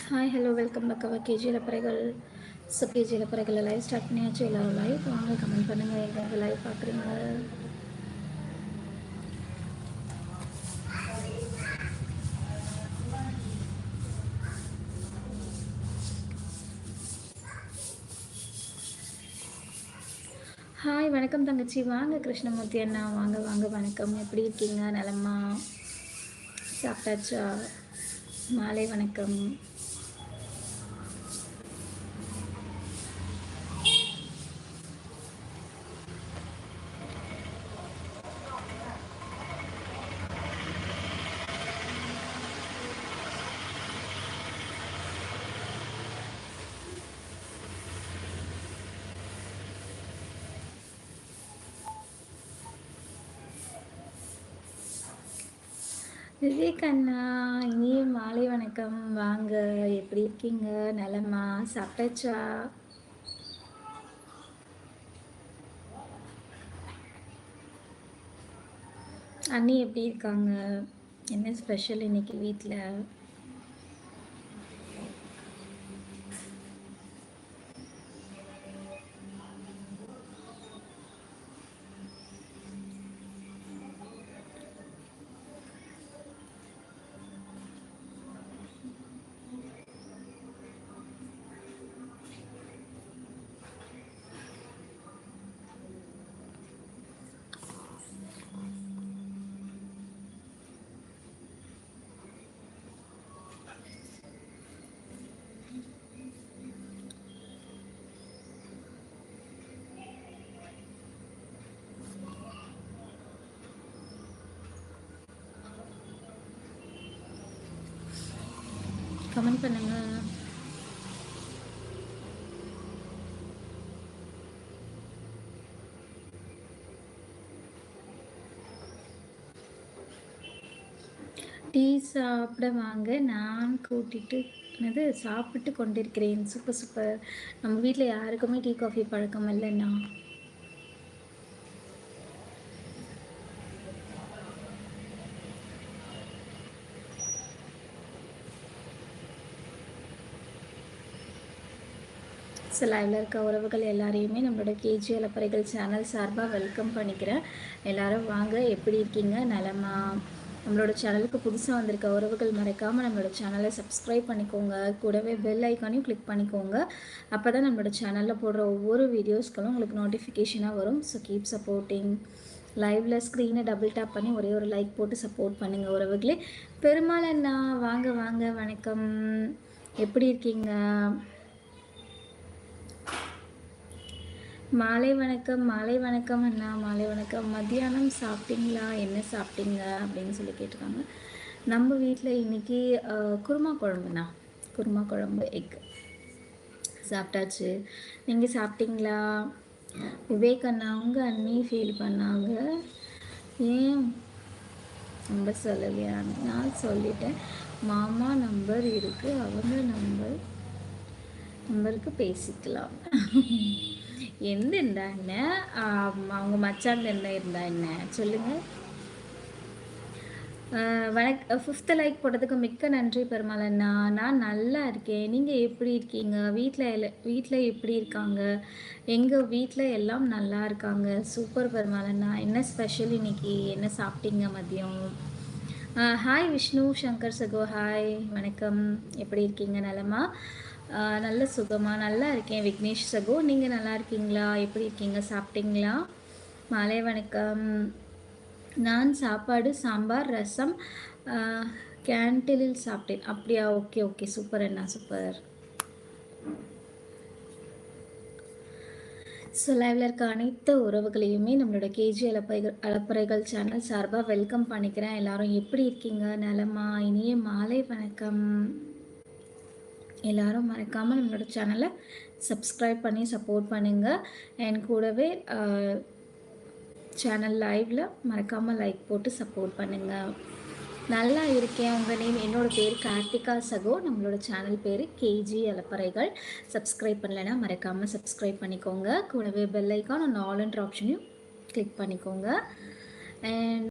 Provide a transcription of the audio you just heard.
Hi hello welcome back அவர் கேஜியில் பறைகள். So கேஜியில் பறைகளை live start பண்ணியாச்சு. எல்லோரும் live வாங்க, கமெண்ட் பண்ணுங்கள். எங்கே லைவ் பார்க்குறீங்க? ஹாய் வணக்கம் தங்கச்சி, வாங்க கிருஷ்ணமூர்த்தி அண்ணா, வாங்க வாங்க வணக்கம். எப்படி இருக்கீங்க? நலமா? சாப்பிட்டாச்சா? மாலை வணக்கம். விவேக் அண்ணா, இனிய மாலை வணக்கம். வாங்க, எப்படி இருக்கீங்க? நலமா? சாப்பிட்டாச்சா? அண்ணி எப்படி இருக்காங்க? என்ன ஸ்பெஷல் இன்னைக்கு வீட்டில்? கமெண்ட் பண்ணுங்க. டீ சாப்பிட வாங்க, நான் கூட்டிட்டு சாப்பிட்டு கொண்டிருக்கிறேன். Super super. நம்ம வீட்டில் யாருக்குமே டீ காஃபி பழக்கம் இல்லைண்ணா. ஸோ லைவில் இருக்க உறவுகள் எல்லாரையுமே நம்மளோட கேஜி அலப்பறைகள் சேனல் சார்பாக வெல்கம் பண்ணிக்கிறேன். எல்லோரும் வாங்க, எப்படி இருக்கீங்க? நலமா? நம்மளோட சேனலுக்கு புதுசாக வந்திருக்க உறவுகள் மறக்காமல் நம்மளோட சேனலை சப்ஸ்கிரைப் பண்ணிக்கோங்க. கூடவே பெல் ஐக்கானையும் கிளிக் பண்ணிக்கோங்க. அப்போ தான் நம்மளோட சேனலில் போடுற ஒவ்வொரு வீடியோஸ்களும் உங்களுக்கு நோட்டிஃபிகேஷனாக வரும். So keep supporting. லைவில் ஸ்க்ரீனை டபுள் டேப் பண்ணி ஒரே ஒரு லைக் போட்டு சப்போர்ட் பண்ணுங்கள் உறவுகளே. பெருமாள் அண்ணா, வாங்க வாங்க வணக்கம். எப்படி இருக்கீங்க? மாலை வணக்கம். மாலை வணக்கம் அண்ணா, மாலை வணக்கம். மத்தியானம் சாப்பிட்டீங்களா? என்ன சாப்பிட்டீங்க அப்படின்னு சொல்லி கேட்டிருக்காங்க. நம்ம வீட்டில் இன்றைக்கி குருமா குழம்புண்ணா. குருமா குழம்பு, எக் சாப்பிட்டாச்சு. நீங்கள் சாப்பிட்டீங்களா? விவேக் அண்ணா, உங்கள் அண்ணி ஃபீல் பண்ணாங்க, ஏன் நம்பர் சொல்லலையா? நான் சொல்லிட்டேன். மாமா நம்பர் இருக்குது, அவங்க நம்பருக்கு பேசிக்கலாம். எந்த இருந்தா என்ன, அவங்க மச்சான் என்ன இருந்தா என்ன சொல்லுங்கள். ஃபிஃப்த்து லைக் போட்டதுக்கு மிக்க நன்றி பெருமாளண்ணா. நான் நல்லா இருக்கேன். நீங்கள் எப்படி இருக்கீங்க? வீட்டில் எப்படி இருக்காங்க? எங்கள் வீட்டில் எல்லாம் நல்லா இருக்காங்க. சூப்பர் பெருமாளண்ணா. என்ன ஸ்பெஷல் இன்னைக்கு? என்ன சாப்பிட்டீங்க மதியம்? ஹாய் விஷ்ணு சங்கர் சகோ, ஹாய் வணக்கம். எப்படி இருக்கீங்க? நலமா? நல்ல சுகமாக நல்லா இருக்கேன். விக்னேஷ் சகோ, நீங்கள் நல்லா இருக்கீங்களா? எப்படி இருக்கீங்க? சாப்பிட்டீங்களா? மாலை வணக்கம். நான் சாப்பாடு சாம்பார் ரசம் கேன்டீனில் சாப்பிட்டேன். அப்படியா? ஓகே ஓகே, சூப்பர் அண்ணா, சூப்பர். ஸோ லைவில் இருக்க அனைத்து உறவுகளையுமே நம்மளோட கேஜி அலப்பறைகள் சேனல் சார்பாக வெல்கம் பண்ணிக்கிறேன். எல்லாரும் எப்படி இருக்கீங்க? நலமா? இனிய மாலை வணக்கம். எல்லோரும் மறக்காமல் நம்மளோட சேனலை சப்ஸ்கிரைப் பண்ணி சப்போர்ட் பண்ணுங்கள். அண்ட் கூடவே சேனல் லைவில் மறக்காமல் லைக் போட்டு சப்போர்ட் பண்ணுங்கள். நல்லா இருக்கேன். உங்கள் நேம்? என்னோடய பேர் கார்த்திகா சகோ. நம்மளோட சேனல் பேர் கேஜி அலப்பறைகள். சப்ஸ்கிரைப் பண்ணலைன்னா மறக்காமல் சப்ஸ்கிரைப் பண்ணிக்கோங்க. கூடவே பெல் ஐக்கான் ஆல் என்ற ஆப்ஷனையும் கிளிக் பண்ணிக்கோங்க. அண்ட்